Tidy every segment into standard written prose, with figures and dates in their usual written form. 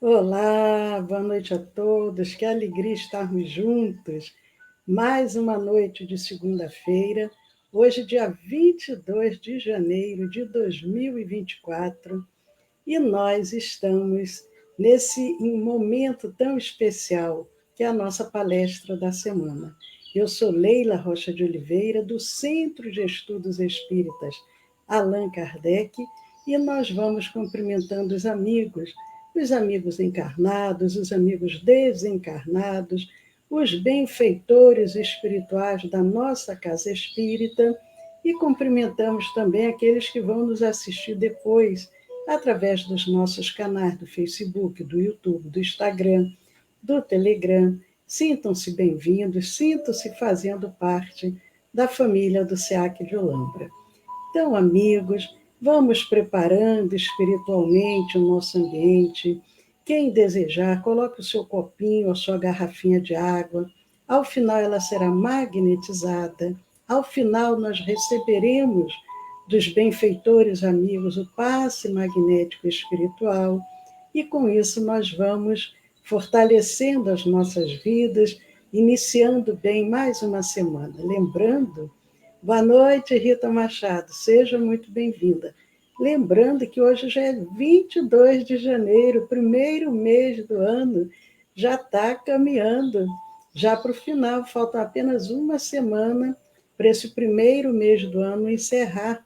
Olá, boa noite a todos. Que alegria estarmos juntos. Mais uma noite de segunda-feira, hoje, dia 22 de janeiro de 2024, e nós estamos nesse momento tão especial, que é a nossa palestra da semana. Eu sou Leila Rocha de Oliveira, do Centro de Estudos Espíritas Allan Kardec, e nós vamos cumprimentando os amigos encarnados, os amigos desencarnados, os benfeitores espirituais da nossa casa espírita, e cumprimentamos também aqueles que vão nos assistir depois, através dos nossos canais do Facebook, do YouTube, do Instagram, do Telegram. Sintam-se bem-vindos, sintam-se fazendo parte da família do SEAC de Olambra. Então, amigos, vamos preparando espiritualmente o nosso ambiente. Quem desejar, coloque o seu copinho ou sua garrafinha de água. Ao final, ela será magnetizada. Ao final, nós receberemos dos benfeitores amigos o passe magnético espiritual. E com isso, nós vamos fortalecendo as nossas vidas, iniciando bem mais uma semana. Lembrando. Boa noite, Rita Machado. Seja muito bem-vinda. Lembrando que hoje já é 22 de janeiro, primeiro mês do ano, já está caminhando já para o final. Falta apenas uma semana para esse primeiro mês do ano encerrar,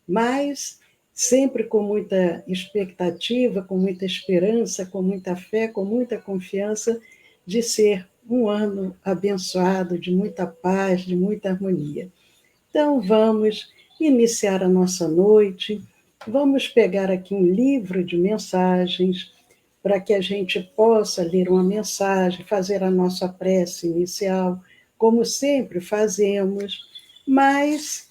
mas sempre com muita expectativa, com muita esperança, com muita fé, com muita confiança de ser um ano abençoado, de muita paz, de muita harmonia. Então, vamos iniciar a nossa noite, vamos pegar aqui um livro de mensagens, para que a gente possa ler uma mensagem, fazer a nossa prece inicial, como sempre fazemos, mas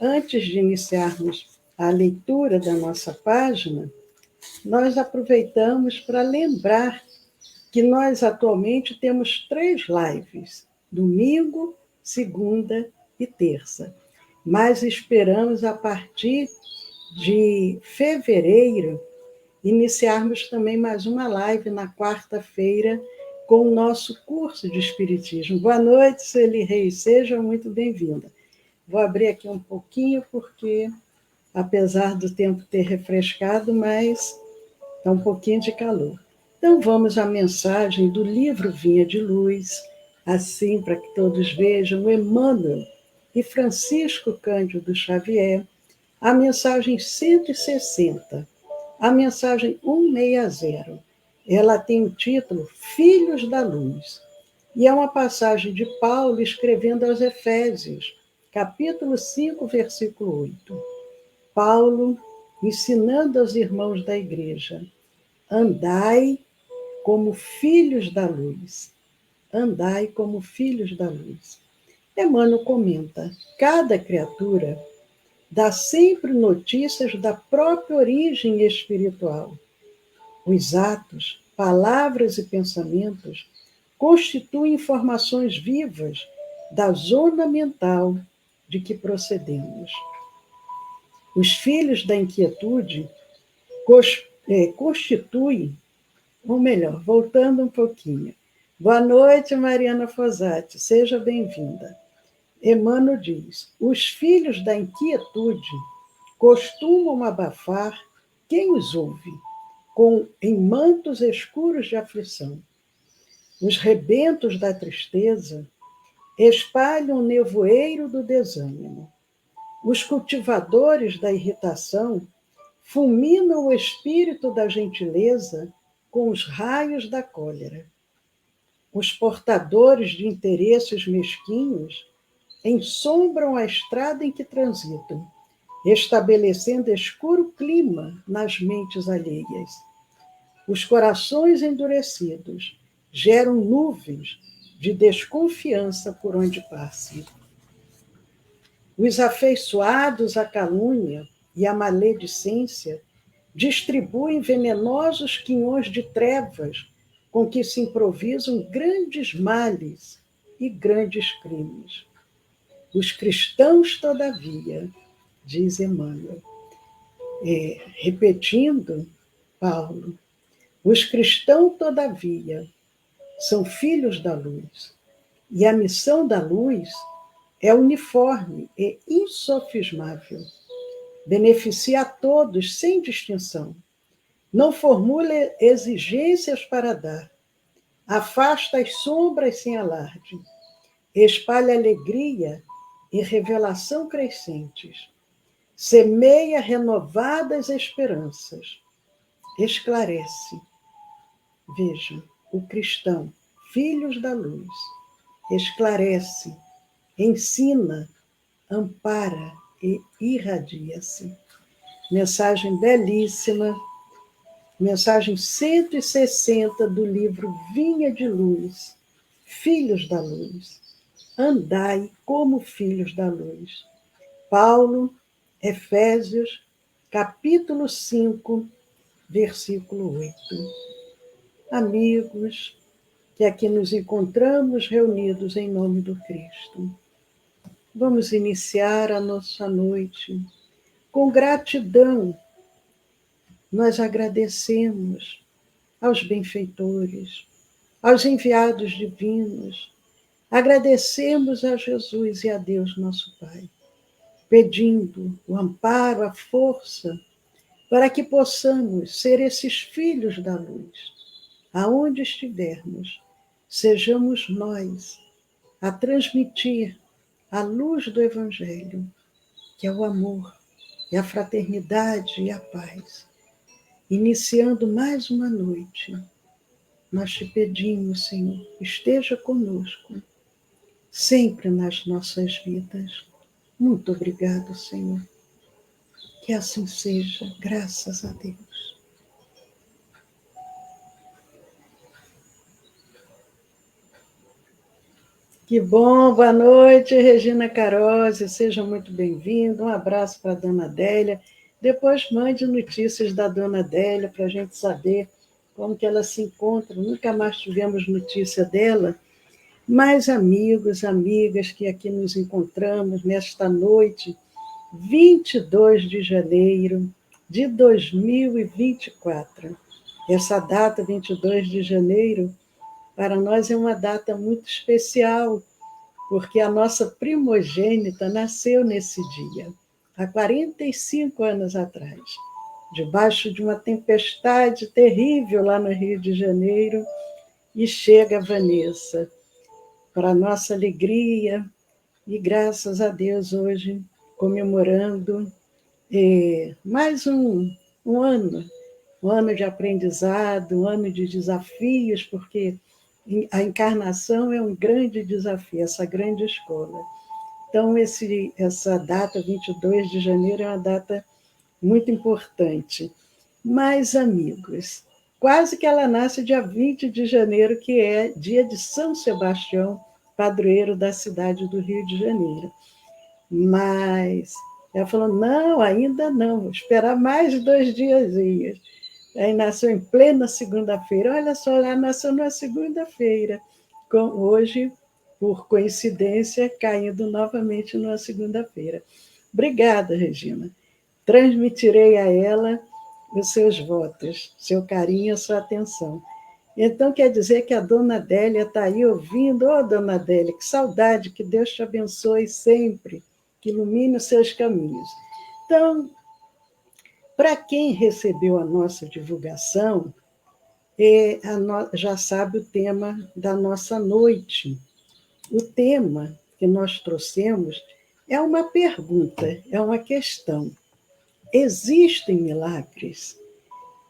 antes de iniciarmos a leitura da nossa página, nós aproveitamos para lembrar que nós atualmente temos 3 lives, domingo, segunda e terça. Mas esperamos, a partir de fevereiro, iniciarmos também mais uma live na quarta-feira com o nosso curso de Espiritismo. Boa noite, Sueli Reis, seja muito bem-vinda. Vou abrir aqui um pouquinho, porque, apesar do tempo ter refrescado, mas está um pouquinho de calor. Então, vamos à mensagem do livro Vinha de Luz, assim, para que todos vejam, Emmanuel e Francisco Cândido Xavier, a mensagem 160, a mensagem 160. Ela tem o título Filhos da Luz, e é uma passagem de Paulo escrevendo aos Efésios, capítulo 5, versículo 8. Paulo ensinando aos irmãos da igreja: andai como filhos da luz. Andai como filhos da luz. Emmanuel comenta: cada criatura dá sempre notícias da própria origem espiritual. Os atos, palavras e pensamentos constituem informações vivas da zona mental de que procedemos. Os filhos da inquietude constituem, ou melhor, voltando um pouquinho. Boa noite, Mariana Fosati, seja bem-vinda. Emmanuel diz: os filhos da inquietude costumam abafar quem os ouve em mantos escuros de aflição. Os rebentos da tristeza espalham o nevoeiro do desânimo. Os cultivadores da irritação fulminam o espírito da gentileza com os raios da cólera. Os portadores de interesses mesquinhos ensombram a estrada em que transitam, estabelecendo escuro clima nas mentes alheias. Os corações endurecidos geram nuvens de desconfiança por onde passam. Os afeiçoados à calúnia e à maledicência distribuem venenosos quinhões de trevas com que se improvisam grandes males e grandes crimes. Os cristãos, todavia, diz Emmanuel, repetindo Paulo, Os cristãos, todavia, são filhos da luz, e a missão da luz é uniforme e insofismável. Beneficia a todos sem distinção. Não formula exigências para dar. Afasta as sombras sem alarde. Espalha alegria e revelação crescentes. Semeia renovadas esperanças. Esclarece. Veja, o cristão, filhos da luz, esclarece, ensina, ampara e irradia-se. Mensagem belíssima, mensagem 160 do livro Vinha de Luz, Filhos da Luz. Andai como filhos da luz. Paulo, Efésios, capítulo 5, versículo 8. Amigos, que aqui nos encontramos reunidos em nome do Cristo, vamos iniciar a nossa noite com gratidão. Nós agradecemos aos benfeitores, aos enviados divinos, agradecemos a Jesus e a Deus nosso Pai, pedindo o amparo, a força, para que possamos ser esses filhos da luz. Aonde estivermos, sejamos nós a transmitir a luz do Evangelho, que é o amor, é a fraternidade e a paz. Iniciando mais uma noite, nós te pedimos, Senhor, esteja conosco, sempre nas nossas vidas. Muito obrigado, Senhor. Que assim seja, graças a Deus. Que bom, boa noite, Regina Carose, seja muito bem-vinda. Um abraço para a dona Adélia. Depois mande notícias da dona Adélia para a gente saber como que ela se encontra. Nunca mais tivemos notícia dela. Mas amigos, amigas que aqui nos encontramos nesta noite, 22 de janeiro de 2024. Essa data, 22 de janeiro, para nós é uma data muito especial, porque a nossa primogênita nasceu nesse dia, há 45 anos atrás, debaixo de uma tempestade terrível lá no Rio de Janeiro, e chega a Vanessa, para nossa alegria, e graças a Deus hoje, comemorando mais um ano de aprendizado, um ano de desafios, porque a encarnação é um grande desafio, essa grande escola. Então, essa data, 22 de janeiro, é uma data muito importante. Mas, amigos, quase que ela nasce dia 20 de janeiro, que é dia de São Sebastião, padroeiro da cidade do Rio de Janeiro. Mas ela falou, não, ainda não, vou esperar mais 2 diazinhos. Aí nasceu em plena segunda-feira. Olha só, ela nasceu na segunda-feira. Hoje, por coincidência, caindo novamente numa segunda-feira. Obrigada, Regina. Transmitirei a ela os seus votos, seu carinho, a sua atenção. Então, quer dizer que a dona Adélia está aí ouvindo. Ô, dona Adélia, que saudade, que Deus te abençoe sempre, que ilumine os seus caminhos. Então, para quem recebeu a nossa divulgação, já sabe o tema da nossa noite. O tema que nós trouxemos é uma pergunta, é uma questão. Existem milagres?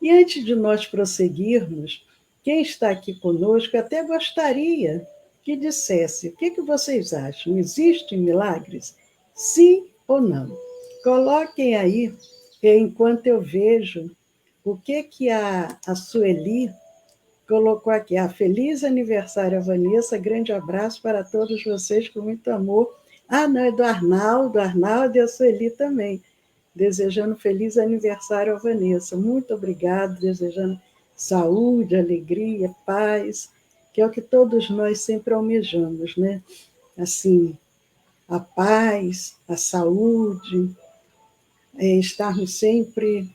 E antes de nós prosseguirmos, quem está aqui conosco até gostaria que dissesse o que vocês acham. Existem milagres? Sim ou não? Coloquem aí, enquanto eu vejo o que a Sueli colocou aqui. Feliz aniversário, Vanessa. Grande abraço para todos vocês, com muito amor. Não, é do Arnaldo e a Sueli também. Desejando feliz aniversário à Vanessa. Muito obrigado, desejando saúde, alegria, paz, que é o que todos nós sempre almejamos, né? Assim, a paz, a saúde, estarmos sempre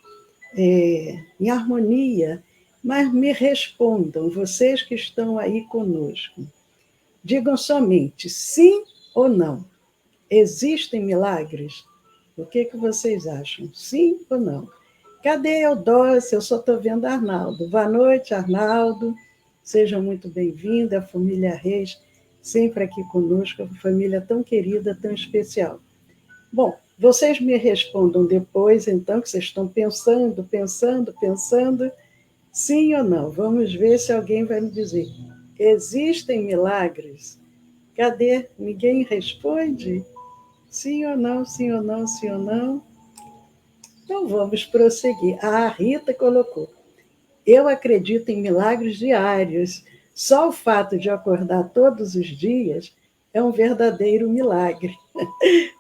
em harmonia. Mas me respondam, vocês que estão aí conosco. Digam somente sim ou não. Existem milagres? O que vocês acham? Sim ou não? Cadê Eudócia? Eu só estou vendo Arnaldo. Boa noite, Arnaldo. Seja muito bem-vindo, a família Reis, sempre aqui conosco, uma família tão querida, tão especial. Bom, vocês me respondam depois, então, que vocês estão pensando, sim ou não. Vamos ver se alguém vai me dizer. Existem milagres? Cadê? Ninguém responde? Sim ou não, sim ou não, sim ou não? Então vamos prosseguir. A Rita colocou: eu acredito em milagres diários. Só o fato de acordar todos os dias é um verdadeiro milagre.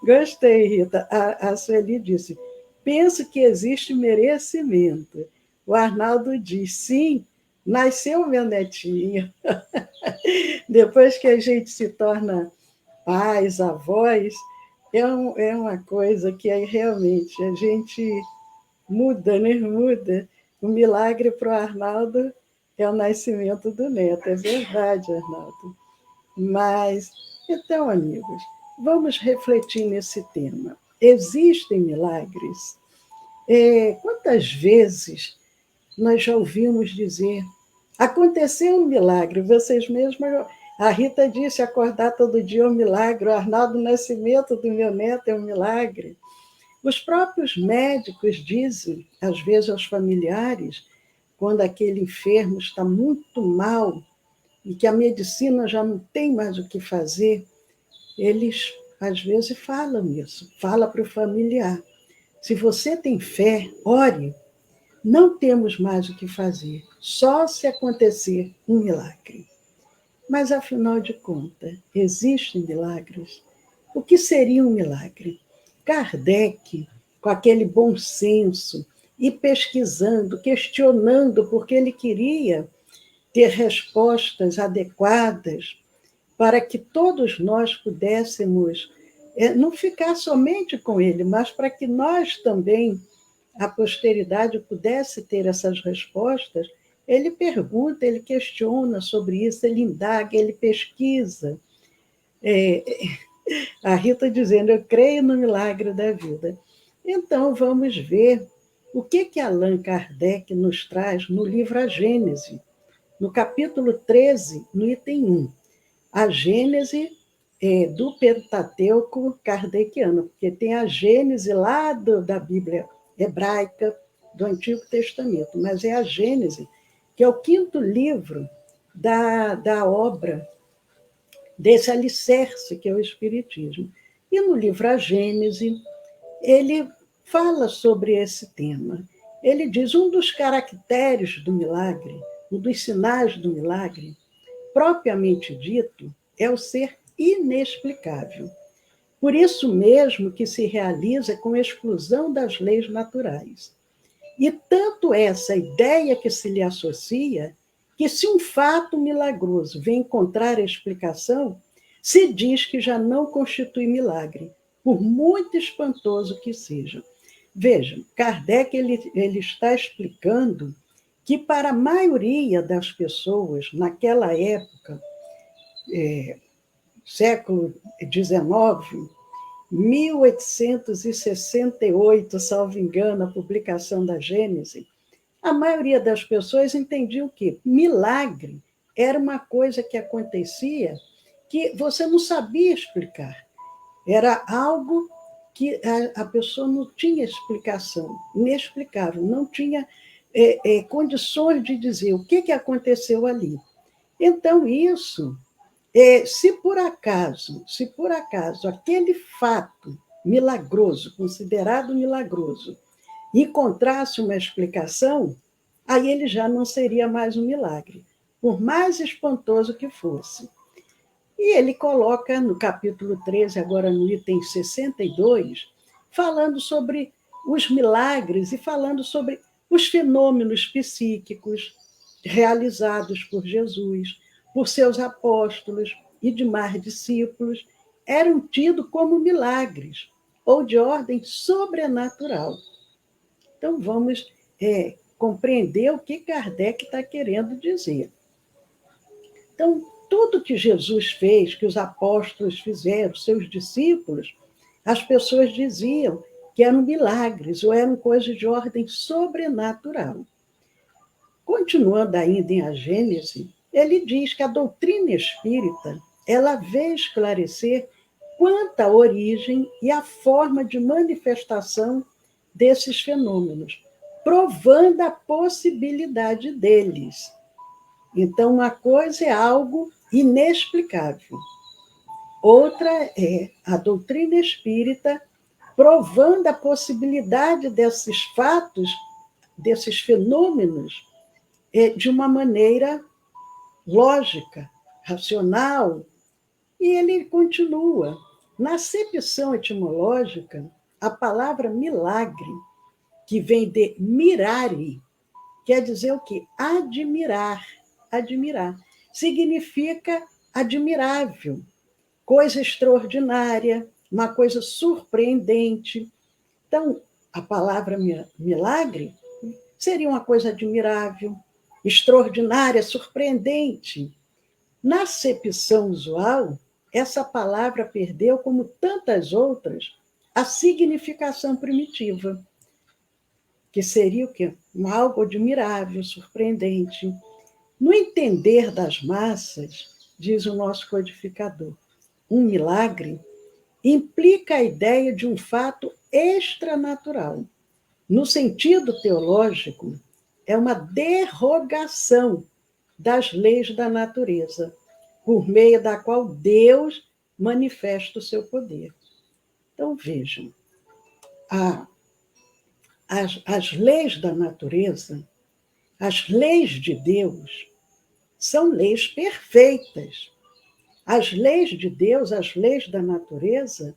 Gostei, Rita. A Sueli disse: penso que existe merecimento. O Arnaldo diz: sim, nasceu meu netinho. Depois que a gente se torna pais, avós, é uma coisa que aí realmente a gente muda, né? Muda. O milagre para o Arnaldo é o nascimento do neto, é verdade, Arnaldo. Mas, então, amigos, vamos refletir nesse tema. Existem milagres? Quantas vezes nós já ouvimos dizer: aconteceu um milagre, vocês mesmos. A Rita disse: acordar todo dia é um milagre, o Arnaldo, o nascimento do meu neto é um milagre. Os próprios médicos dizem, às vezes, aos familiares, quando aquele enfermo está muito mal e que a medicina já não tem mais o que fazer, eles, às vezes, falam isso, fala para o familiar. Se você tem fé, ore. Não temos mais o que fazer, só se acontecer um milagre. Mas, afinal de contas, existem milagres? O que seria um milagre? Kardec, com aquele bom senso, e pesquisando, questionando, porque ele queria ter respostas adequadas para que todos nós pudéssemos não ficar somente com ele, mas para que nós também, a posteridade, pudesse ter essas respostas. Ele pergunta, ele questiona sobre isso, ele indaga, ele pesquisa. É, a Rita dizendo: eu creio no milagre da vida. Então, vamos ver o que Allan Kardec nos traz no livro A Gênese, no capítulo 13, no item 1. A Gênese do Pentateuco kardeciano, porque tem a Gênese lá da Bíblia hebraica, do Antigo Testamento, mas é a Gênese, que é o quinto livro da obra desse alicerce que é o Espiritismo. E no livro A Gênese, ele fala sobre esse tema. Ele diz: um dos caracteres do milagre, um dos sinais do milagre, propriamente dito, é o ser inexplicável. Por isso mesmo que se realiza com exclusão das leis naturais. E tanto essa ideia que se lhe associa, que se um fato milagroso vem encontrar a explicação, se diz que já não constitui milagre, por muito espantoso que seja. Vejam, Kardec ele está explicando que para a maioria das pessoas naquela época, século XIX, 1868, salvo engano, a publicação da Gênese, a maioria das pessoas entendia que milagre era uma coisa que acontecia que você não sabia explicar. Era algo que a pessoa não tinha explicação, inexplicável, não tinha condições de dizer o que aconteceu ali. Então, isso, se por acaso aquele fato milagroso, considerado milagroso, encontrasse uma explicação, aí ele já não seria mais um milagre, por mais espantoso que fosse. E ele coloca no capítulo 13, agora no item 62, falando sobre os milagres e falando sobre os fenômenos psíquicos realizados por Jesus, por seus apóstolos e demais discípulos, eram tidos como milagres ou de ordem sobrenatural. Então, vamos compreender o que Kardec está querendo dizer. Então, tudo que Jesus fez, que os apóstolos fizeram, seus discípulos, as pessoas diziam que eram milagres ou eram coisas de ordem sobrenatural. Continuando ainda em A Gênese, ele diz que a doutrina espírita ela veio esclarecer quanto à origem e a forma de manifestação desses fenômenos, provando a possibilidade deles. Então, uma coisa é algo inexplicável, outra é a doutrina espírita provando a possibilidade desses fatos, desses fenômenos, de uma maneira lógica, racional. E ele continua. Na acepção etimológica, a palavra milagre, que vem de mirare, quer dizer o quê? Admirar. Admirar. Significa admirável, coisa extraordinária, uma coisa surpreendente. Então, a palavra milagre seria uma coisa admirável, extraordinária, surpreendente. Na acepção usual, essa palavra perdeu, como tantas outras, a significação primitiva, que seria o quê? Algo admirável, surpreendente. No entender das massas, diz o nosso codificador, um milagre implica a ideia de um fato extranatural. No sentido teológico, é uma derrogação das leis da natureza, por meio da qual Deus manifesta o seu poder. Então, vejam, as leis da natureza, as leis de Deus, são leis perfeitas. As leis de Deus, as leis da natureza,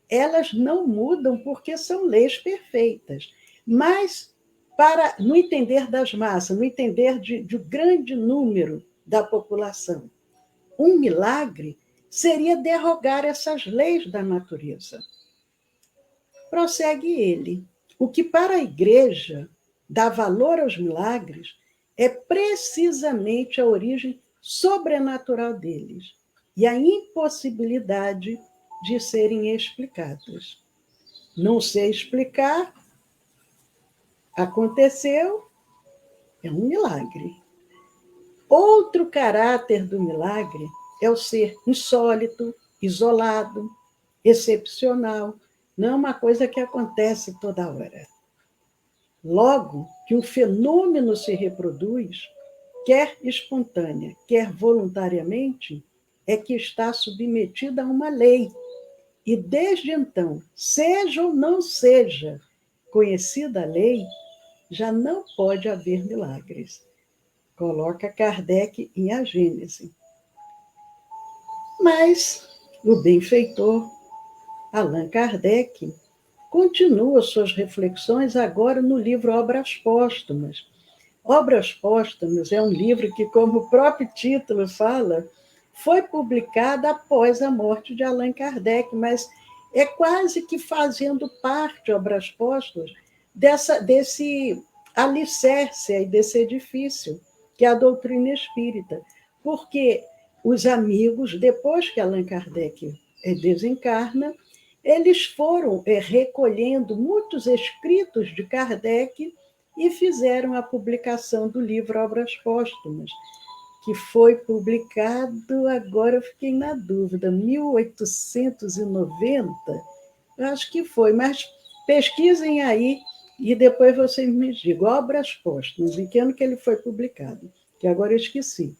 elas não mudam porque são leis perfeitas. Mas, no entender das massas, no entender de um grande número da população, um milagre seria derrogar essas leis da natureza. Prossegue ele. O que para a Igreja dá valor aos milagres é precisamente a origem sobrenatural deles e a impossibilidade de serem explicados. Não sei explicar, aconteceu, é um milagre. Outro caráter do milagre é o ser insólito, isolado, excepcional, não é uma coisa que acontece toda hora. Logo que um fenômeno se reproduz, quer espontânea, quer voluntariamente, é que está submetida a uma lei. E desde então, seja ou não seja conhecida a lei, já não pode haver milagres. Coloca Kardec em A Gênese. Mas o benfeitor Allan Kardec continua suas reflexões agora no livro Obras Póstumas. Obras Póstumas é um livro que, como o próprio título fala, foi publicado após a morte de Allan Kardec, mas é quase que fazendo parte, Obras Póstumas, desse alicerce aí, desse edifício, que é a doutrina espírita. Porque os amigos, depois que Allan Kardec desencarna, eles foram recolhendo muitos escritos de Kardec e fizeram a publicação do livro Obras Póstumas, que foi publicado, agora eu fiquei na dúvida, 1890, eu acho que foi, mas pesquisem aí e depois vocês me digam, Obras Póstumas, em que ano que ele foi publicado, que agora eu esqueci.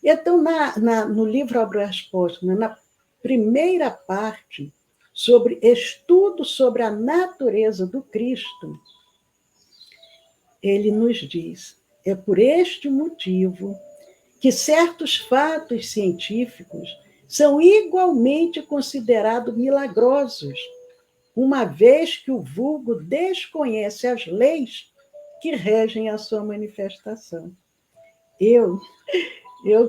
Então, no livro Obras Póstumas, na primeira parte, sobre estudo sobre a natureza do Cristo, ele nos diz, é por este motivo que certos fatos científicos são igualmente considerados milagrosos, uma vez que o vulgo desconhece as leis que regem a sua manifestação. Eu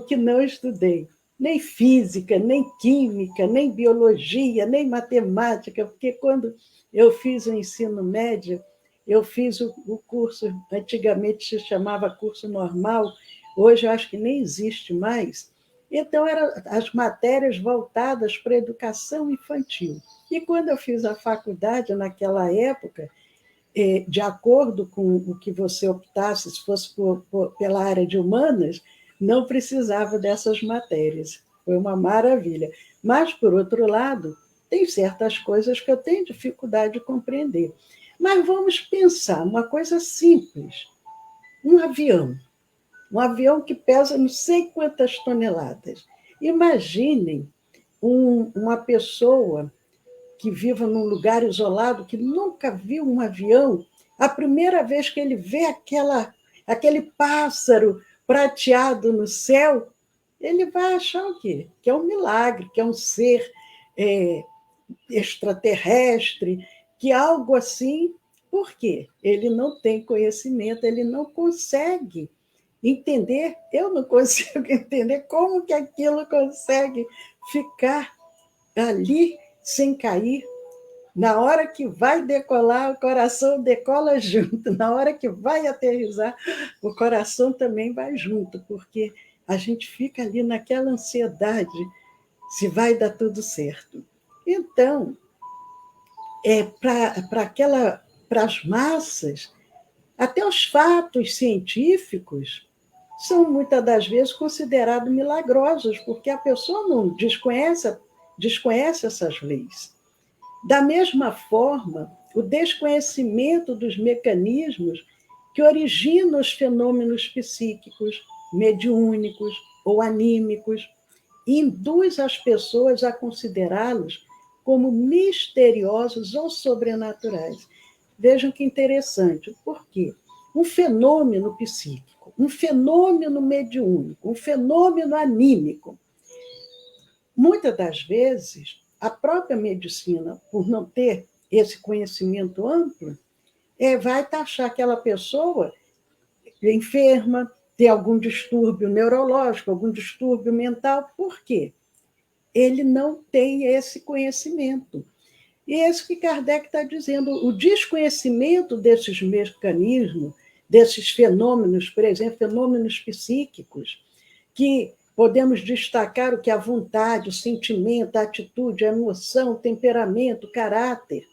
que não estudei nem física, nem química, nem biologia, nem matemática, porque quando eu fiz o ensino médio, eu fiz o curso, antigamente se chamava curso normal, hoje eu acho que nem existe mais. Então, eram as matérias voltadas para a educação infantil. E quando eu fiz a faculdade, naquela época, de acordo com o que você optasse, se fosse pela área de humanas, não precisava dessas matérias. Foi uma maravilha. Mas, por outro lado, tem certas coisas que eu tenho dificuldade de compreender. Mas vamos pensar, uma coisa simples: um avião. Um avião que pesa não sei quantas toneladas. Imaginem uma pessoa que viva num lugar isolado, que nunca viu um avião, a primeira vez que ele vê aquele pássaro prateado no céu, ele vai achar o quê? Que é um milagre, que é um ser é, extraterrestre, que algo assim. Por quê? Ele não tem conhecimento, ele não consegue entender. Eu não consigo entender como que aquilo consegue ficar ali sem cair. Na hora que vai decolar, o coração decola junto. Na hora que vai aterrissar, o coração também vai junto, porque a gente fica ali naquela ansiedade se vai dar tudo certo. Então, para as massas, até os fatos científicos são muitas das vezes considerados milagrosos, porque a pessoa não desconhece essas leis. Da mesma forma, o desconhecimento dos mecanismos que originam os fenômenos psíquicos, mediúnicos ou anímicos induz as pessoas a considerá-los como misteriosos ou sobrenaturais. Vejam que interessante, por quê? Um fenômeno psíquico, um fenômeno mediúnico, um fenômeno anímico, muitas das vezes, a própria medicina, por não ter esse conhecimento amplo, vai taxar aquela pessoa enferma, ter algum distúrbio neurológico, algum distúrbio mental. Por quê? Ele não tem esse conhecimento. E é isso que Kardec está dizendo: o desconhecimento desses mecanismos, desses fenômenos, por exemplo, fenômenos psíquicos, que podemos destacar o que é a vontade, o sentimento, a atitude, a emoção, o temperamento, o caráter.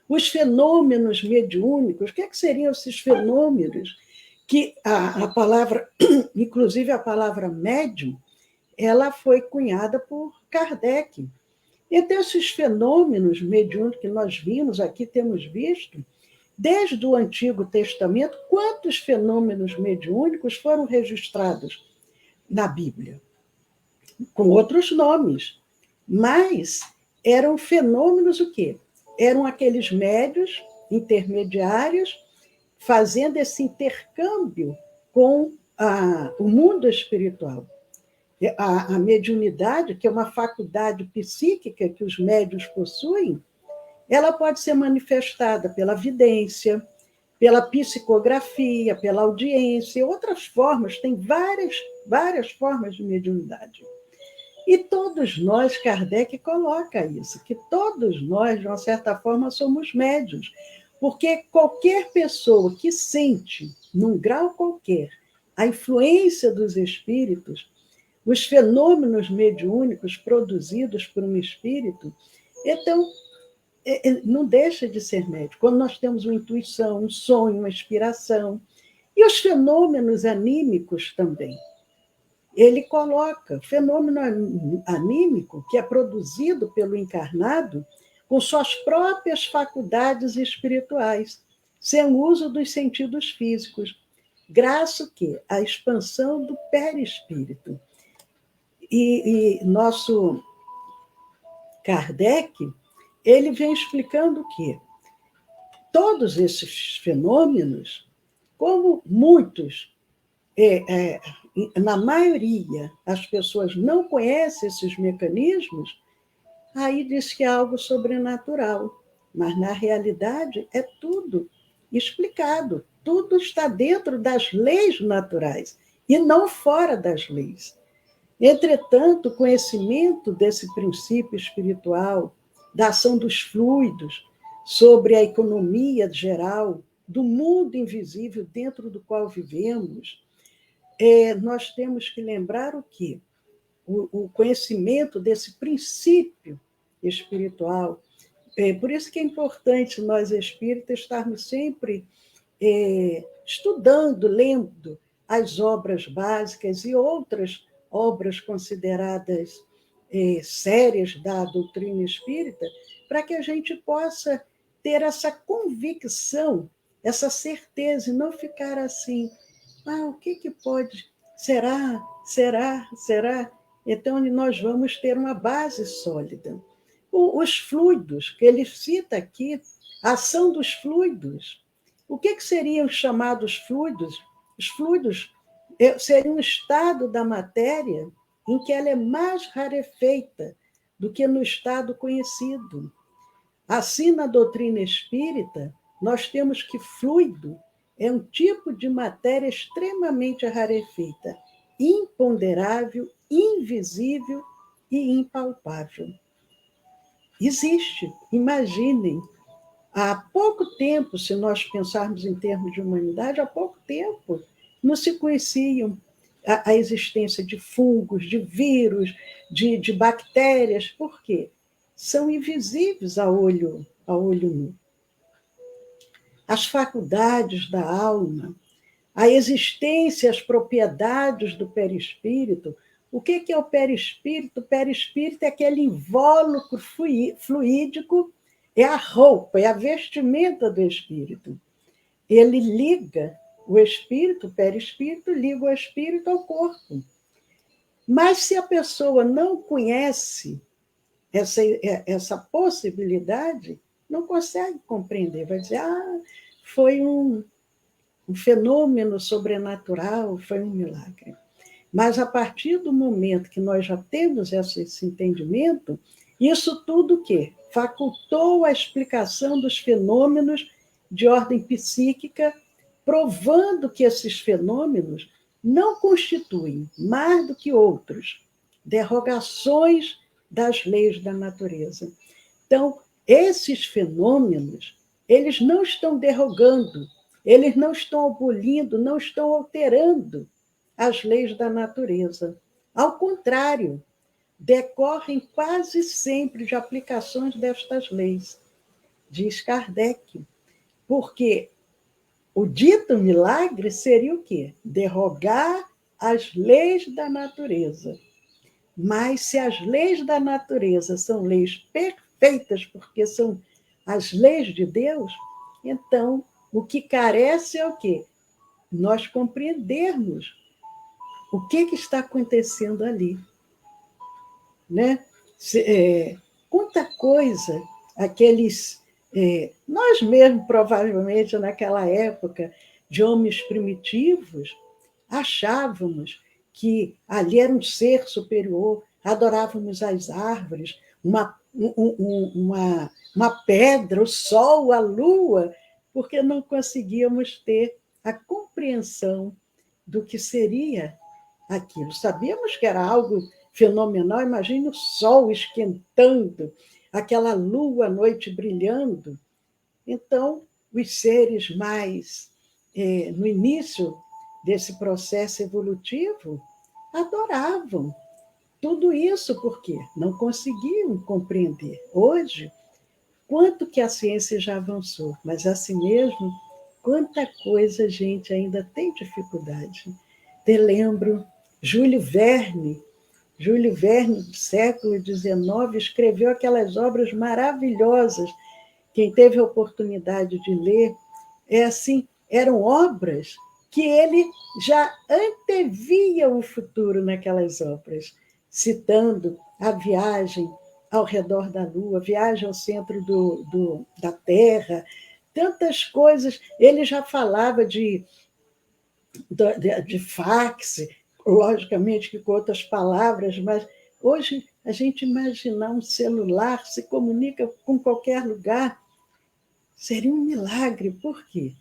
Os fenômenos mediúnicos, o que seriam esses fenômenos? Que a palavra, inclusive a palavra médium, ela foi cunhada por Kardec. Então, esses fenômenos mediúnicos que nós vimos aqui, temos visto, desde o Antigo Testamento, quantos fenômenos mediúnicos foram registrados na Bíblia? Com outros nomes, mas eram fenômenos o quê? Eram aqueles médios intermediários fazendo esse intercâmbio com o mundo espiritual. A mediunidade, que é uma faculdade psíquica que os médios possuem, ela pode ser manifestada pela vidência, pela psicografia, pela audiência, outras formas, tem várias formas de mediunidade. E todos nós, Kardec coloca isso, que todos nós, de uma certa forma, somos médiuns, porque qualquer pessoa que sente, num grau qualquer, a influência dos espíritos, os fenômenos mediúnicos produzidos por um espírito, então, não deixa de ser médium. Quando nós temos uma intuição, um sonho, uma inspiração, e os fenômenos anímicos também. Ele coloca fenômeno anímico que é produzido pelo encarnado com suas próprias faculdades espirituais, sem o uso dos sentidos físicos, graças à expansão do perispírito. E nosso Kardec, ele vem explicando o quê? Todos esses fenômenos, como muitos, na maioria, as pessoas não conhecem esses mecanismos, aí diz que é algo sobrenatural. Mas, na realidade, é tudo explicado. Tudo está dentro das leis naturais e não fora das leis. Entretanto, o conhecimento desse princípio espiritual, da ação dos fluidos sobre a economia geral, do mundo invisível dentro do qual vivemos, nós temos que lembrar o quê? O conhecimento desse princípio espiritual. Por isso que é importante nós espíritas estarmos sempre estudando, lendo as obras básicas e outras obras consideradas sérias da doutrina espírita, para que a gente possa ter essa convicção, essa certeza, e não ficar assim, o que pode, será, será, será? Então, nós vamos ter uma base sólida. Os fluidos, que ele cita aqui, a ação dos fluidos. O que seriam os chamados fluidos? Os fluidos seriam um estado da matéria em que ela é mais rarefeita do que no estado conhecido. Assim, na doutrina espírita, nós temos que fluido é um tipo de matéria extremamente rarefeita, imponderável, invisível e impalpável. Existe, imaginem, há pouco tempo, se nós pensarmos em termos de humanidade, há pouco tempo não se conheciam a existência de fungos, de vírus, de bactérias. Por quê? São invisíveis a olho nu. As faculdades da alma, a existência, as propriedades do perispírito. O que é o perispírito? O perispírito é aquele invólucro fluídico, é a roupa, é a vestimenta do espírito. Ele liga o espírito, o perispírito, liga o espírito ao corpo. Mas se a pessoa não conhece essa possibilidade, não consegue compreender. Vai dizer, foi um fenômeno sobrenatural, foi um milagre. Mas a partir do momento que nós já temos esse entendimento, isso tudo o quê? Facultou a explicação dos fenômenos de ordem psíquica, provando que esses fenômenos não constituem, mais do que outros, derrogações das leis da natureza. Então, esses fenômenos, eles não estão derrogando, eles não estão abolindo, não estão alterando as leis da natureza. Ao contrário, decorrem quase sempre de aplicações destas leis, diz Kardec, porque o dito milagre seria o quê? Derrogar as leis da natureza. Mas se as leis da natureza são leis perfeitas, porque são as leis de Deus, então o que carece é o quê? Nós compreendermos o que está acontecendo ali. Né? Quanta coisa aqueles... nós mesmos, provavelmente, naquela época de homens primitivos, achávamos que ali era um ser superior, adorávamos as árvores, uma pedra, o sol, a lua, porque não conseguíamos ter a compreensão do que seria aquilo. Sabíamos que era algo fenomenal, imagine o sol esquentando, aquela lua à noite brilhando. Então, os seres mais, no início desse processo evolutivo, adoravam tudo isso, porque não conseguiam compreender. Hoje, quanto que a ciência já avançou, mas assim mesmo, quanta coisa a gente ainda tem dificuldade. Te lembro, Júlio Verne, do século XIX, escreveu aquelas obras maravilhosas. Quem teve a oportunidade de ler, eram obras que ele já antevia o futuro naquelas obras, citando a viagem ao redor da Lua, a viagem ao centro da Terra, tantas coisas. Ele já falava de fax, logicamente que com outras palavras, mas hoje a gente imaginar um celular se comunica com qualquer lugar, seria um milagre. Por quê?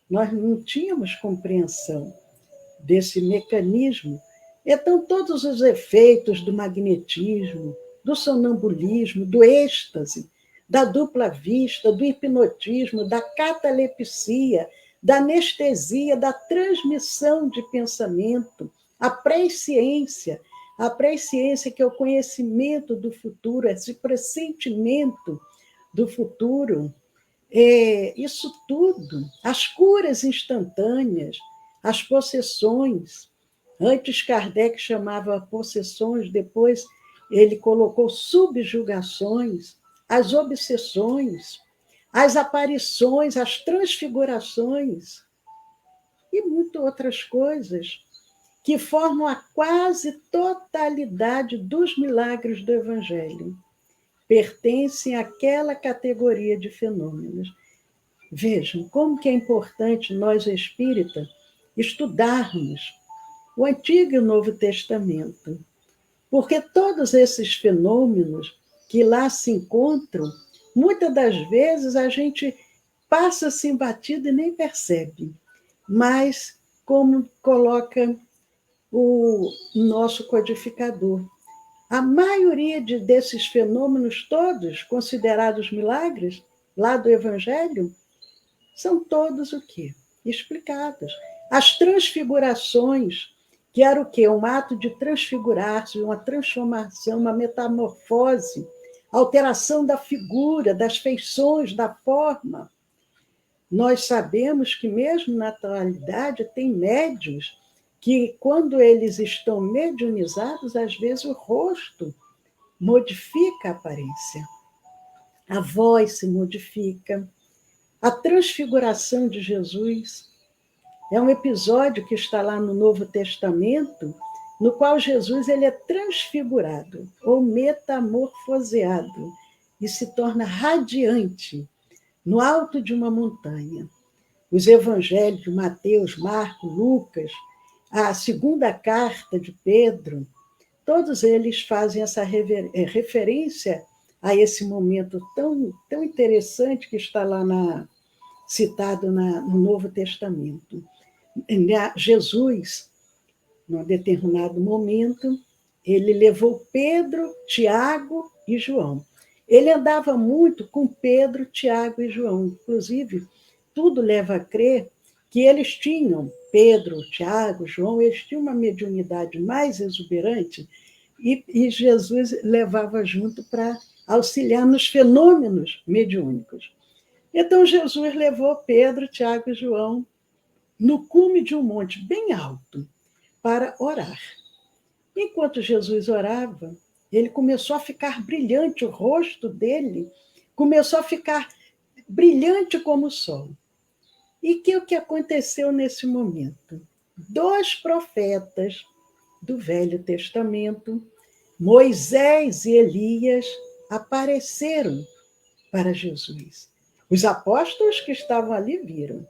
Nós não tínhamos compreensão desse mecanismo. Então, todos os efeitos do magnetismo, do sonambulismo, do êxtase, da dupla vista, do hipnotismo, da catalepsia, da anestesia, da transmissão de pensamento, a presciência. A presciência, que é o conhecimento do futuro, esse pressentimento do futuro. Isso tudo, as curas instantâneas, as possessões. Antes Kardec chamava possessões, depois ele colocou subjugações, as obsessões, as aparições, as transfigurações e muitas outras coisas que formam a quase totalidade dos milagres do Evangelho. Pertencem àquela categoria de fenômenos. Vejam como que é importante nós, espíritas, estudarmos o Antigo e o Novo Testamento, porque todos esses fenômenos que lá se encontram, muitas das vezes a gente passa assim batido e nem percebe, mas como coloca o nosso codificador, a maioria desses fenômenos todos, considerados milagres, lá do Evangelho, são todos o quê? Explicados. As transfigurações, que era o quê? Um ato de transfigurar-se, uma transformação, uma metamorfose, alteração da figura, das feições, da forma. Nós sabemos que, mesmo na atualidade, tem médiuns que, quando eles estão mediunizados, às vezes o rosto modifica a aparência, a voz se modifica. A transfiguração de Jesus é um episódio que está lá no Novo Testamento, no qual Jesus ele é transfigurado ou metamorfoseado e se torna radiante no alto de uma montanha. Os evangelhos de Mateus, Marcos, Lucas, a segunda carta de Pedro, todos eles fazem essa referência a esse momento tão interessante que está lá citado no Novo Testamento. Jesus, num determinado momento, ele levou Pedro, Tiago e João. Ele andava muito com Pedro, Tiago e João. Inclusive, tudo leva a crer que eles tinham, Pedro, Tiago, João, eles tinham uma mediunidade mais exuberante e Jesus levava junto para auxiliar nos fenômenos mediúnicos. Então, Jesus levou Pedro, Tiago e João no cume de um monte bem alto para orar. Enquanto Jesus orava, ele começou a ficar brilhante, o rosto dele começou a ficar brilhante como o sol. E o que aconteceu nesse momento? 2 profetas do Velho Testamento, Moisés e Elias, apareceram para Jesus. Os apóstolos que estavam ali viram.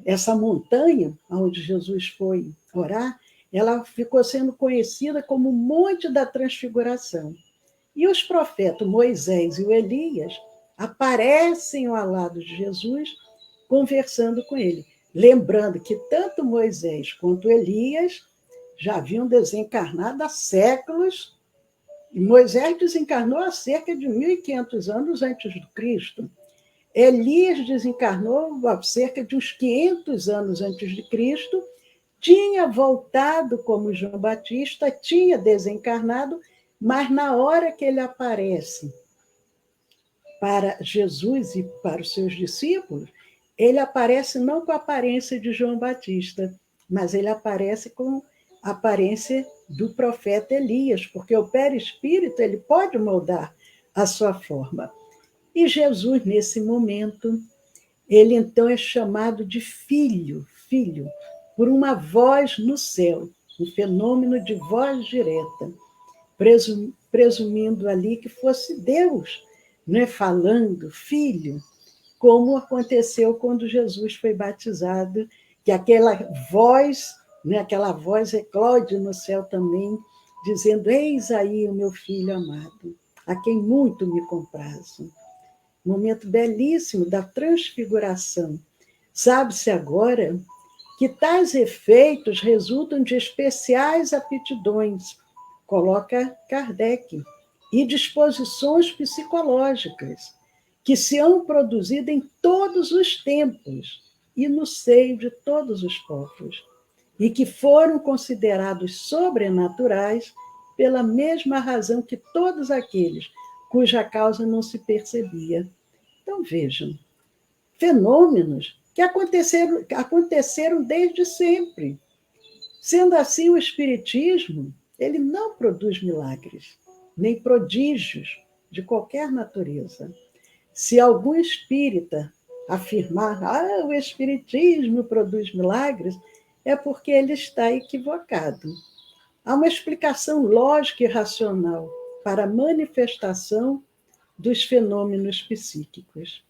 Essa montanha onde Jesus foi orar, ela ficou sendo conhecida como o Monte da Transfiguração. E os profetas Moisés e Elias aparecem ao lado de Jesus, conversando com ele. Lembrando que tanto Moisés quanto Elias já haviam desencarnado há séculos, e Moisés desencarnou há cerca de 1.500 anos antes do Cristo. Elias desencarnou há cerca de uns 500 anos antes de Cristo, tinha voltado como João Batista, tinha desencarnado, mas na hora que ele aparece para Jesus e para os seus discípulos, ele aparece não com a aparência de João Batista, mas ele aparece com a aparência do profeta Elias, porque o perispírito ele pode moldar a sua forma. E Jesus, nesse momento, ele então é chamado de filho, por uma voz no céu, um fenômeno de voz direta, presumindo ali que fosse Deus, né, falando, filho, como aconteceu quando Jesus foi batizado, que aquela voz eclode no céu também, dizendo: eis aí o meu filho amado, a quem muito me comprazo. Momento belíssimo da transfiguração. Sabe-se agora que tais efeitos resultam de especiais aptidões, coloca Kardec, e disposições psicológicas, que se hão produzido em todos os tempos e no seio de todos os povos, e que foram considerados sobrenaturais pela mesma razão que todos aqueles cuja causa não se percebia. Então, vejam, fenômenos que aconteceram desde sempre. Sendo assim, o Espiritismo, ele não produz milagres, nem prodígios de qualquer natureza. Se algum espírita afirmar, o Espiritismo produz milagres, é porque ele está equivocado. Há uma explicação lógica e racional para a manifestação dos fenômenos psíquicos.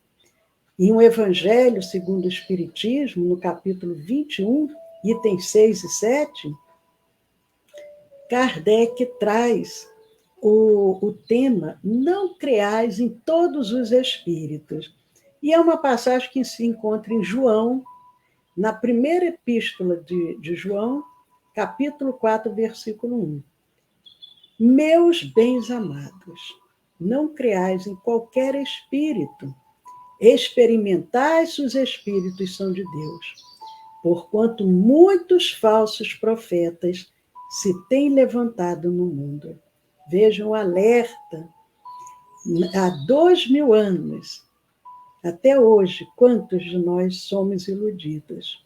Em um Evangelho segundo o Espiritismo, no capítulo 21, itens 6 e 7, Kardec traz o tema "Não creais em todos os espíritos". E é uma passagem que se encontra em João, na primeira epístola de João, capítulo 4, versículo 1. Meus bens amados, não creais em qualquer espírito, experimentais se os espíritos são de Deus, porquanto muitos falsos profetas se têm levantado no mundo. Vejam o alerta. Há 2000 anos, até hoje, quantos de nós somos iludidos?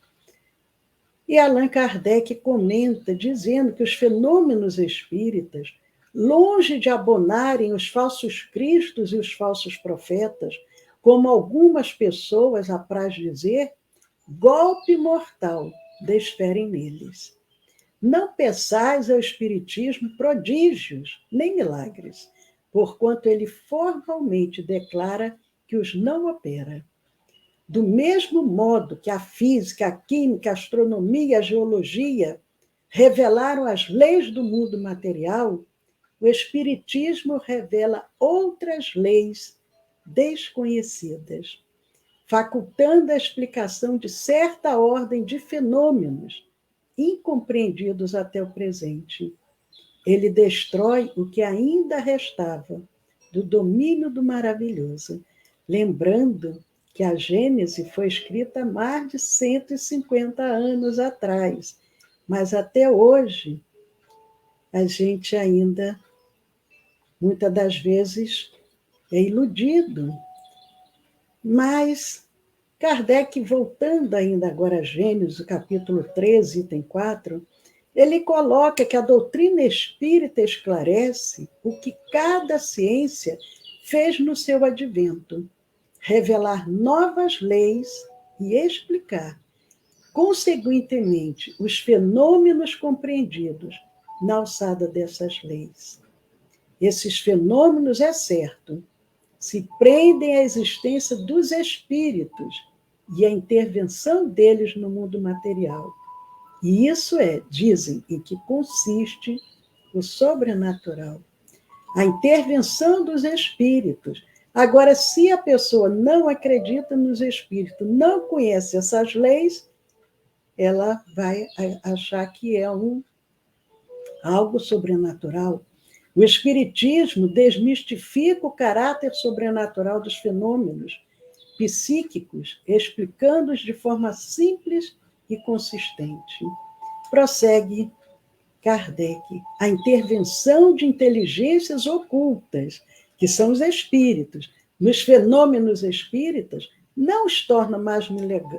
E Allan Kardec comenta, dizendo que os fenômenos espíritas, longe de abonarem os falsos cristos e os falsos profetas, como algumas pessoas apraz dizer, golpe mortal desferem neles. Não peçais ao Espiritismo prodígios, nem milagres, porquanto ele formalmente declara que os não opera. Do mesmo modo que a física, a química, a astronomia e a geologia revelaram as leis do mundo material, o Espiritismo revela outras leis desconhecidas, facultando a explicação de certa ordem de fenômenos incompreendidos até o presente. Ele destrói o que ainda restava do domínio do maravilhoso, lembrando que a Gênese foi escrita há mais de 150 anos atrás, mas até hoje a gente ainda, muitas das vezes, é iludido. Mas Kardec, voltando ainda agora a Gênesis, capítulo 13, item 4, ele coloca que a doutrina espírita esclarece o que cada ciência fez no seu advento, revelar novas leis e explicar, consequentemente, os fenômenos compreendidos na alçada dessas leis. Esses fenômenos, é certo, se prendem à existência dos espíritos e à intervenção deles no mundo material. E isso dizem, em que consiste o sobrenatural. A intervenção dos espíritos. Agora, se a pessoa não acredita nos espíritos, não conhece essas leis, ela vai achar que é algo sobrenatural. O Espiritismo desmistifica o caráter sobrenatural dos fenômenos psíquicos, explicando-os de forma simples e consistente. Prossegue Kardec. A intervenção de inteligências ocultas, que são os espíritos, nos fenômenos espíritas, não os torna mais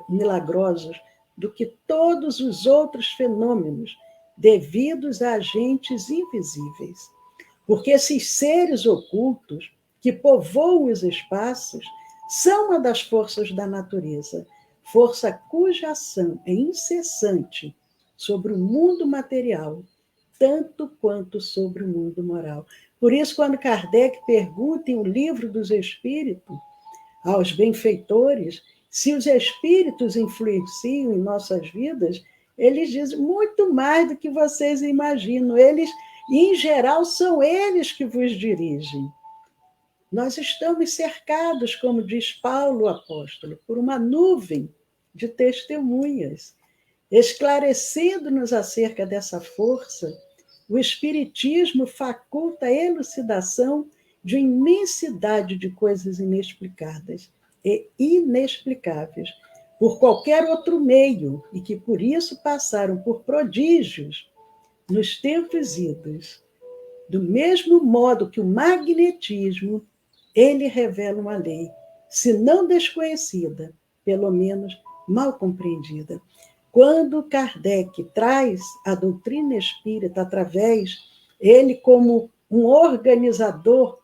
milagrosos do que todos os outros fenômenos devidos a agentes invisíveis. Porque esses seres ocultos que povoam os espaços são uma das forças da natureza, força cuja ação é incessante sobre o mundo material, tanto quanto sobre o mundo moral. Por isso, quando Kardec pergunta em O Livro dos Espíritos aos benfeitores se os espíritos influenciam em nossas vidas, eles dizem muito mais do que vocês imaginam. Eles, em geral, são eles que vos dirigem. Nós estamos cercados, como diz Paulo, o apóstolo, por uma nuvem de testemunhas. Esclarecendo-nos acerca dessa força, o Espiritismo faculta a elucidação de uma imensidade de coisas inexplicadas e inexplicáveis por qualquer outro meio, e que por isso passaram por prodígios nos tempos idos. Do mesmo modo que o magnetismo, ele revela uma lei, se não desconhecida, pelo menos mal compreendida. Quando Kardec traz a doutrina espírita através, ele como um organizador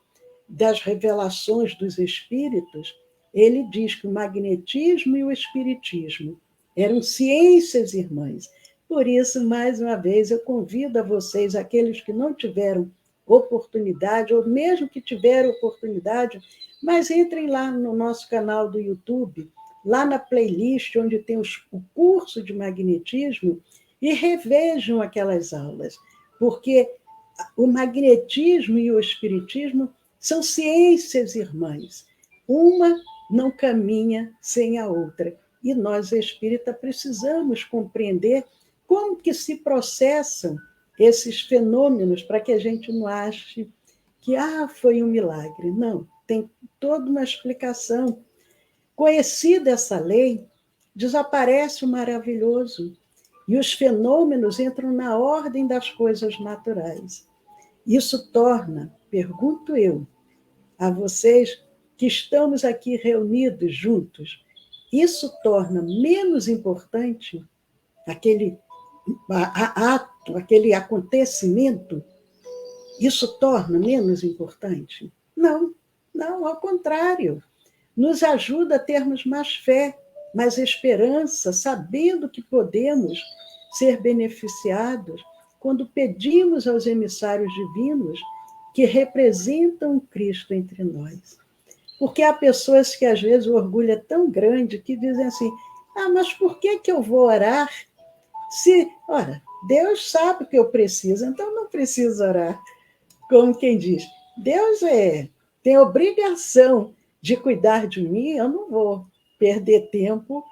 das revelações dos espíritos, ele diz que o magnetismo e o espiritismo eram ciências irmãs. Por isso, mais uma vez, eu convido a vocês, aqueles que não tiveram oportunidade, ou mesmo que tiveram oportunidade, mas entrem lá no nosso canal do YouTube, lá na playlist onde tem o curso de magnetismo, e revejam aquelas aulas, porque o magnetismo e o espiritismo são ciências irmãs. Uma não caminha sem a outra. E nós, espíritas, precisamos compreender como que se processam esses fenômenos para que a gente não ache que foi um milagre. Não, tem toda uma explicação. Conhecida essa lei, desaparece o maravilhoso e os fenômenos entram na ordem das coisas naturais. Isso torna, pergunto eu, a vocês que estamos aqui reunidos juntos, isso torna menos importante aquele ato, aquele acontecimento, isso torna menos importante? Não, não, ao contrário. Nos ajuda a termos mais fé, mais esperança, sabendo que podemos ser beneficiados quando pedimos aos emissários divinos que representam o Cristo entre nós. Porque há pessoas que, às vezes, o orgulho é tão grande que dizem assim, mas por que eu vou orar se, ora, Deus sabe o que eu preciso, então não preciso orar. Como quem diz, Deus tem obrigação de cuidar de mim, eu não vou perder tempo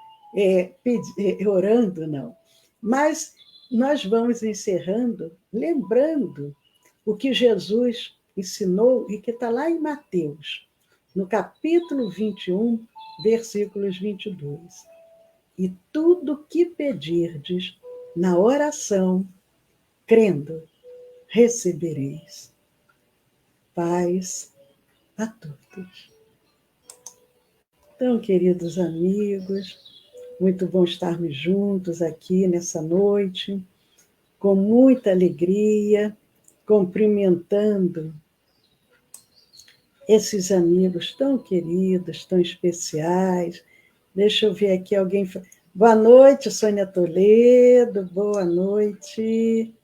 orando, não. Mas nós vamos encerrando, lembrando o que Jesus ensinou e que está lá em Mateus, no capítulo 21, versículos 22. E tudo que pedirdes na oração, crendo, recebereis. Paz a todos. Então, queridos amigos, muito bom estarmos juntos aqui nessa noite, com muita alegria, cumprimentando esses amigos tão queridos, tão especiais. Deixa eu ver aqui alguém. Boa noite, Sônia Toledo, boa noite.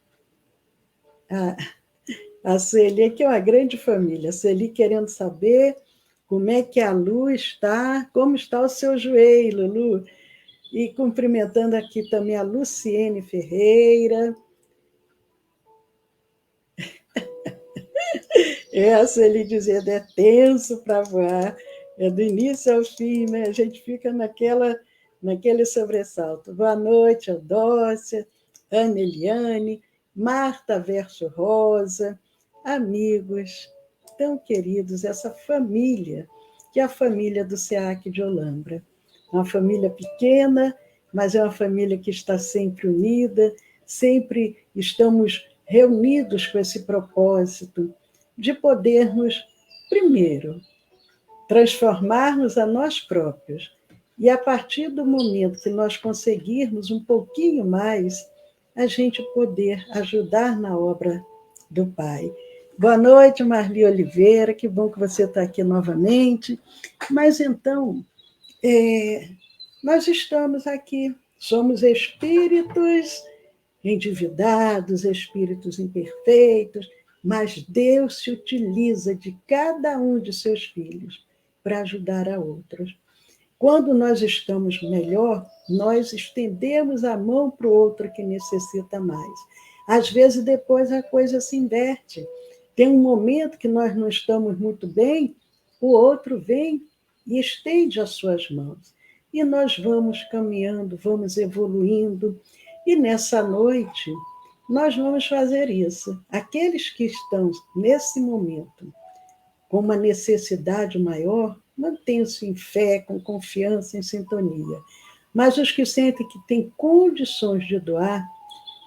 A Sueli aqui é uma grande família. A Sueli querendo saber como é que a Lu está, como está o seu joelho, Lu. E cumprimentando aqui também a Luciene Ferreira. A Sueli dizendo, é tenso para voar, é do início ao fim, né? A gente fica naquele sobressalto. Boa noite, Eudócia, Ana Eliane, Marta Verso Rosa, amigos tão queridos, essa família, que é a família do SEAC de Olambra. Uma família pequena, mas é uma família que está sempre unida, sempre estamos reunidos com esse propósito de podermos, primeiro, transformarmos a nós próprios, e a partir do momento que nós conseguirmos um pouquinho mais, a gente poder ajudar na obra do Pai. Boa noite, Marli Oliveira, que bom que você está aqui novamente. Mas então, nós estamos aqui, somos espíritos endividados, espíritos imperfeitos, mas Deus se utiliza de cada um de seus filhos para ajudar a outros. Quando nós estamos melhor, nós estendemos a mão para o outro que necessita mais. Às vezes, depois a coisa se inverte. Tem um momento que nós não estamos muito bem, o outro vem e estende as suas mãos. E nós vamos caminhando, vamos evoluindo. E nessa noite, nós vamos fazer isso. Aqueles que estão, nesse momento, com uma necessidade maior, mantenham-se em fé, com confiança, em sintonia. Mas os que sentem que têm condições de doar,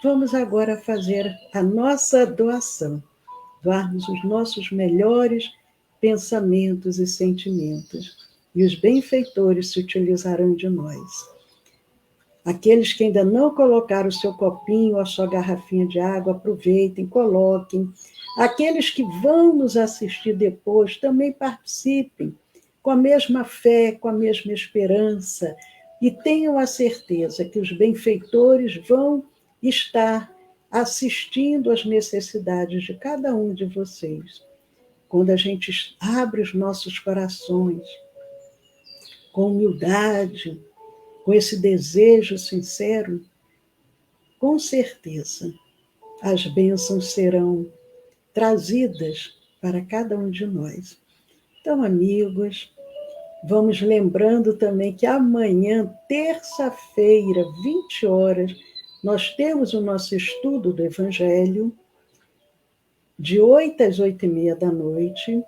vamos agora fazer a nossa doação, doarmos os nossos melhores pensamentos e sentimentos, e os benfeitores se utilizarão de nós. Aqueles que ainda não colocaram o seu copinho ou a sua garrafinha de água, aproveitem, coloquem. Aqueles que vão nos assistir depois, também participem, com a mesma fé, com a mesma esperança, e tenham a certeza que os benfeitores vão estar assistindo às necessidades de cada um de vocês. Quando a gente abre os nossos corações com humildade, com esse desejo sincero, com certeza as bênçãos serão trazidas para cada um de nós. Então, amigos, vamos lembrando também que amanhã, terça-feira, 20 horas, nós temos o nosso estudo do Evangelho, de 8 às 8h30 da noite,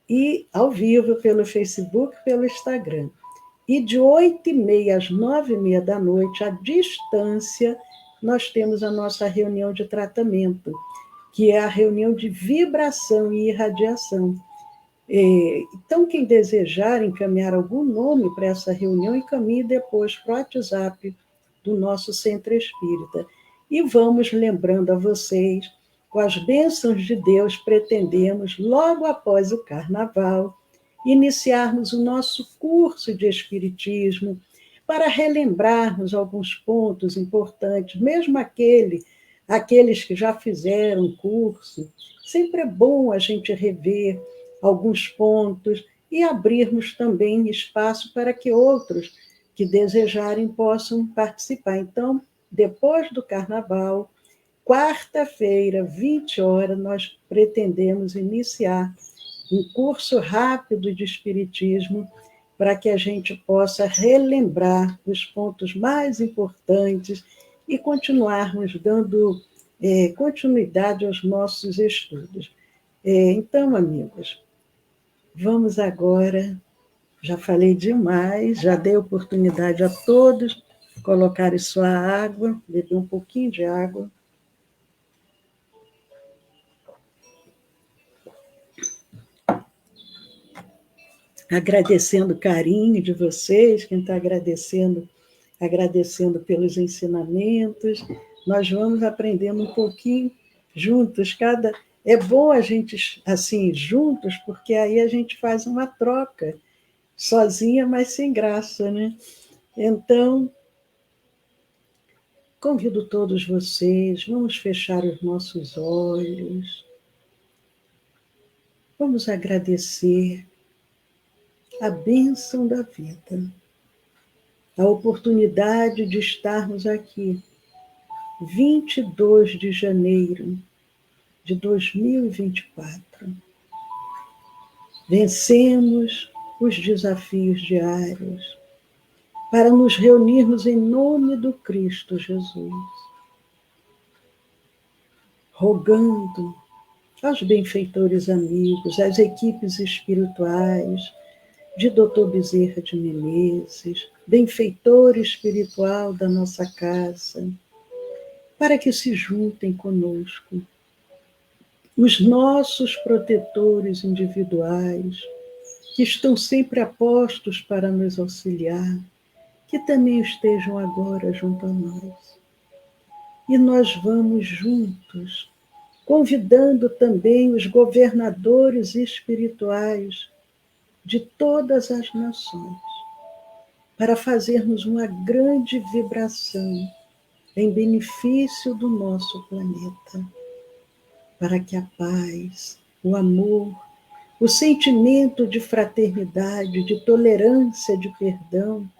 e ao vivo pelo Facebook, pelo Instagram. E de 8h30 às 9h30 da noite, à distância, nós temos a nossa reunião de tratamento, que é a reunião de vibração e irradiação. Então, quem desejar encaminhar algum nome para essa reunião, encaminhe depois para o WhatsApp do nosso Centro Espírita. E vamos lembrando a vocês, com as bênçãos de Deus, pretendemos, logo após o Carnaval, iniciarmos o nosso curso de Espiritismo, para relembrarmos alguns pontos importantes, mesmo aqueles que já fizeram o curso. Sempre é bom a gente rever alguns pontos e abrirmos também espaço para que outros que desejarem possam participar. Então, depois do Carnaval, quarta-feira, 20 horas, nós pretendemos iniciar um curso rápido de Espiritismo para que a gente possa relembrar os pontos mais importantes e continuarmos dando continuidade aos nossos estudos. Então, amigos, vamos agora, já falei demais, já dei oportunidade a todos colocarem sua água, beber um pouquinho de água. Agradecendo o carinho de vocês, quem está agradecendo pelos ensinamentos. Nós vamos aprendendo um pouquinho juntos. É bom a gente, assim, juntos, porque aí a gente faz uma troca, sozinha, mas sem graça, né? Então, convido todos vocês, vamos fechar os nossos olhos, vamos agradecer a bênção da vida, a oportunidade de estarmos aqui, 22 de janeiro de 2024. Vencemos os desafios diários para nos reunirmos em nome do Cristo Jesus, rogando aos benfeitores amigos, às equipes espirituais, de Dr. Bezerra de Menezes, benfeitor espiritual da nossa casa, para que se juntem conosco os nossos protetores individuais, que estão sempre a postos para nos auxiliar, que também estejam agora junto a nós. E nós vamos juntos, convidando também os governadores espirituais de todas as nações, para fazermos uma grande vibração em benefício do nosso planeta, para que a paz, o amor, o sentimento de fraternidade, de tolerância, de perdão,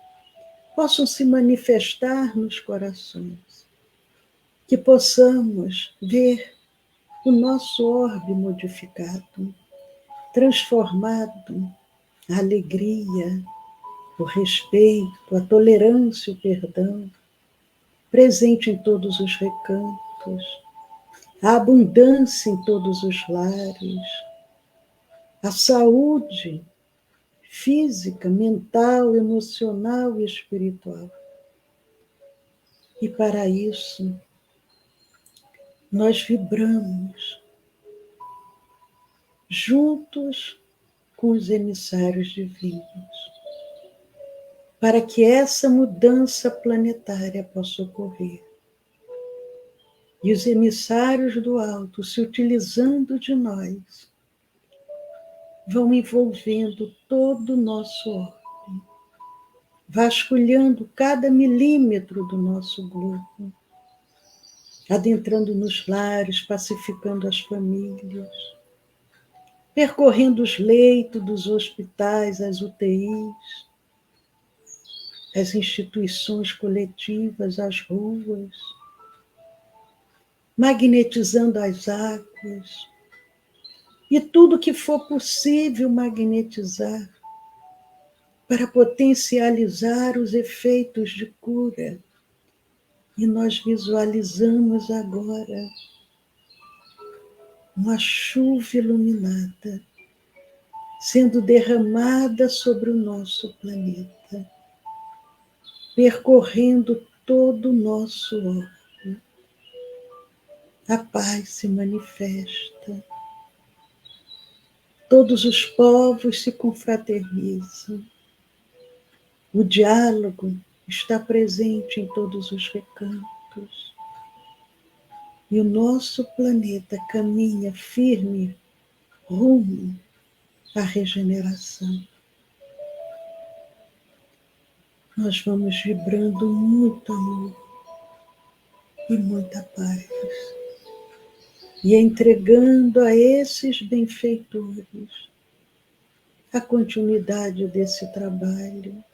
possam se manifestar nos corações, que possamos ver o nosso orbe modificado, transformado, a alegria, o respeito, a tolerância, o perdão, presente em todos os recantos, a abundância em todos os lares, a saúde física, mental, emocional e espiritual. E para isso, nós vibramos juntos com os emissários divinos, para que essa mudança planetária possa ocorrer. E os emissários do alto, se utilizando de nós, vão envolvendo todo o nosso orbe, vasculhando cada milímetro do nosso globo, adentrando nos lares, pacificando as famílias, percorrendo os leitos dos hospitais, as UTIs, as instituições coletivas, as ruas, magnetizando as águas e tudo que for possível magnetizar para potencializar os efeitos de cura. E nós visualizamos agora uma chuva iluminada sendo derramada sobre o nosso planeta, percorrendo todo o nosso orbe. A paz se manifesta. Todos os povos se confraternizam. O diálogo está presente em todos os recantos. E o nosso planeta caminha firme rumo à regeneração. Nós vamos vibrando muito amor e muita paz. E entregando a esses benfeitores a continuidade desse trabalho.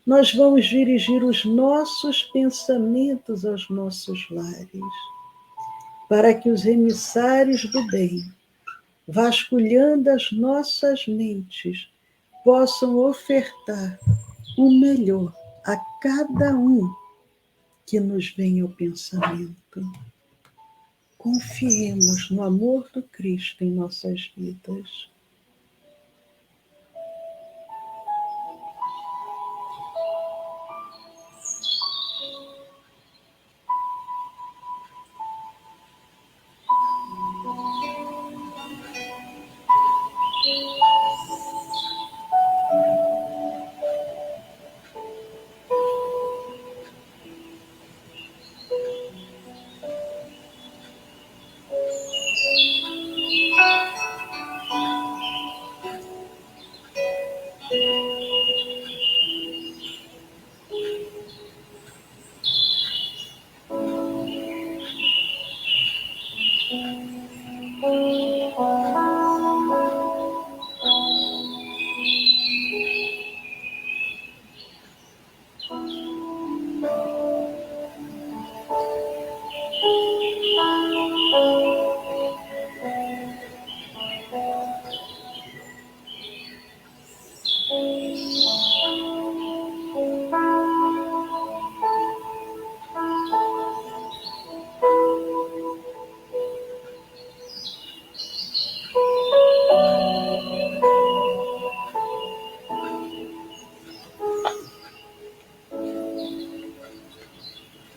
Nós vamos dirigir os nossos pensamentos aos nossos lares, para que os emissários do bem, vasculhando as nossas mentes, possam ofertar o melhor a cada um que nos venha ao pensamento. Confiemos no amor do Cristo em nossas vidas.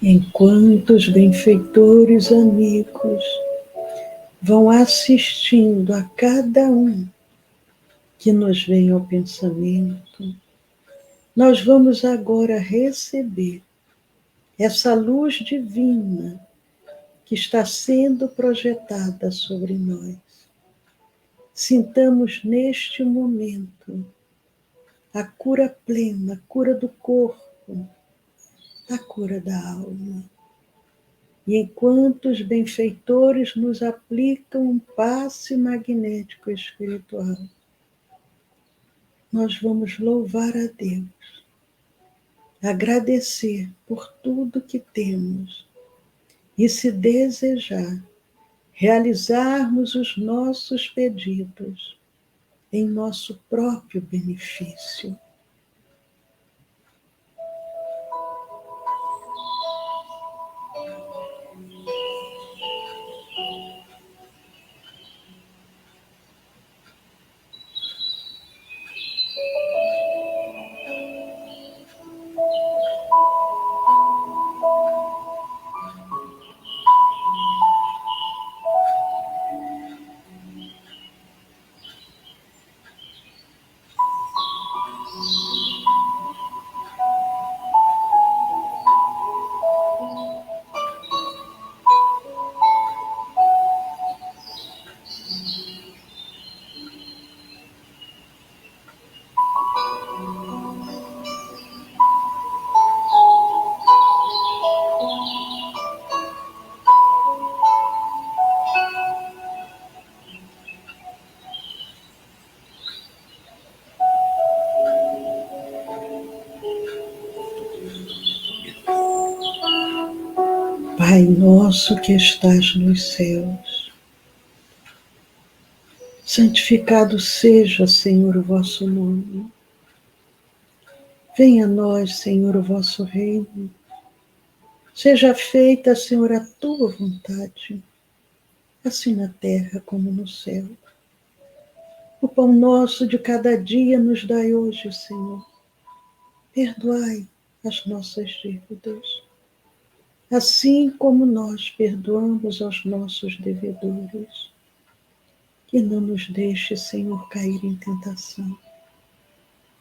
Enquanto os benfeitores amigos vão assistindo a cada um que nos vem ao pensamento, nós vamos agora receber essa luz divina que está sendo projetada sobre nós. Sintamos neste momento a cura plena, a cura do corpo, a cura da alma. E enquanto os benfeitores nos aplicam um passe magnético espiritual, nós vamos louvar a Deus, agradecer por tudo que temos e, se desejar, realizarmos os nossos pedidos em nosso próprio benefício. Pai nosso que estás nos céus, santificado seja, Senhor, o vosso nome. Venha a nós, Senhor, o vosso reino. Seja feita, Senhor, a tua vontade, assim na terra como no céu. O pão nosso de cada dia nos dai hoje, Senhor. Perdoai as nossas dívidas, assim como nós perdoamos aos nossos devedores. E não nos deixe, Senhor, cair em tentação.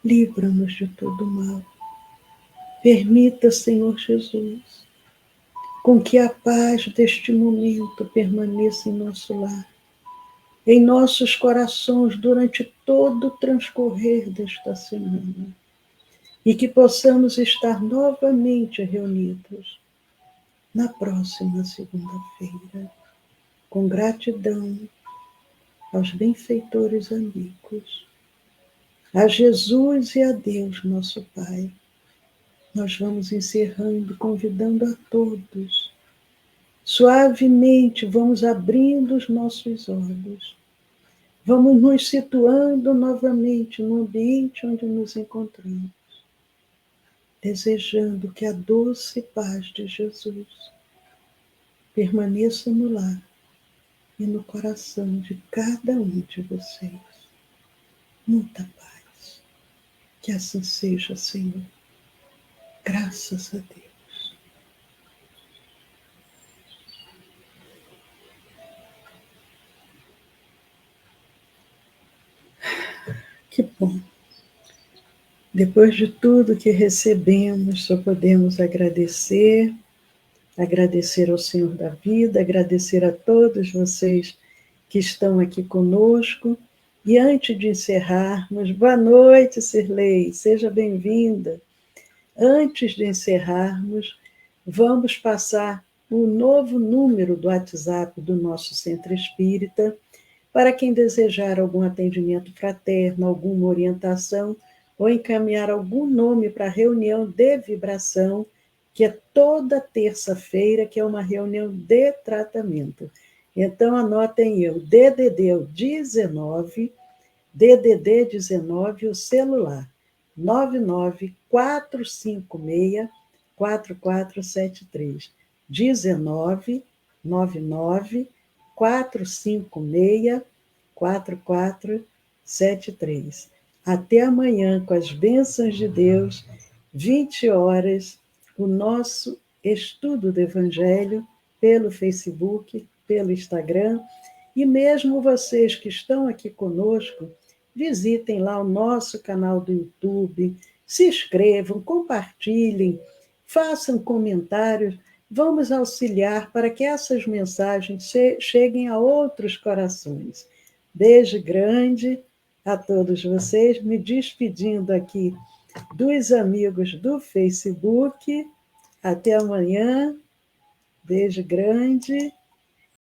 Livra-nos de todo mal. Permita, Senhor Jesus, com que a paz deste momento permaneça em nosso lar, em nossos corações durante todo o transcorrer desta semana, e que possamos estar novamente reunidos na próxima segunda-feira, com gratidão aos benfeitores amigos, a Jesus e a Deus, nosso Pai. Nós vamos encerrando, convidando a todos. Suavemente vamos abrindo os nossos olhos. Vamos nos situando novamente no ambiente onde nos encontramos, desejando que a doce paz de Jesus permaneça no lar e no coração de cada um de vocês. Muita paz. Que assim seja, Senhor. Graças a Deus. Que bom. Depois de tudo que recebemos, só podemos agradecer ao Senhor da vida, agradecer a todos vocês que estão aqui conosco. E antes de encerrarmos, boa noite, Cirlei, seja bem-vinda. Antes de encerrarmos, vamos passar o novo número do WhatsApp do nosso Centro Espírita, para quem desejar algum atendimento fraterno, alguma orientação, ou encaminhar algum nome para a reunião de vibração, que é toda terça-feira, que é uma reunião de tratamento. Então, anotem eu, DDD 19, o celular, 99456-4473. 1999-456-4473. Até amanhã, com as bênçãos de Deus, 20 horas, o nosso estudo do Evangelho pelo Facebook, pelo Instagram, e mesmo vocês que estão aqui conosco, visitem lá o nosso canal do YouTube, se inscrevam, compartilhem, façam comentários, vamos auxiliar para que essas mensagens cheguem a outros corações. Beijo grande a todos vocês, me despedindo aqui dos amigos do Facebook. Até amanhã. Beijo grande.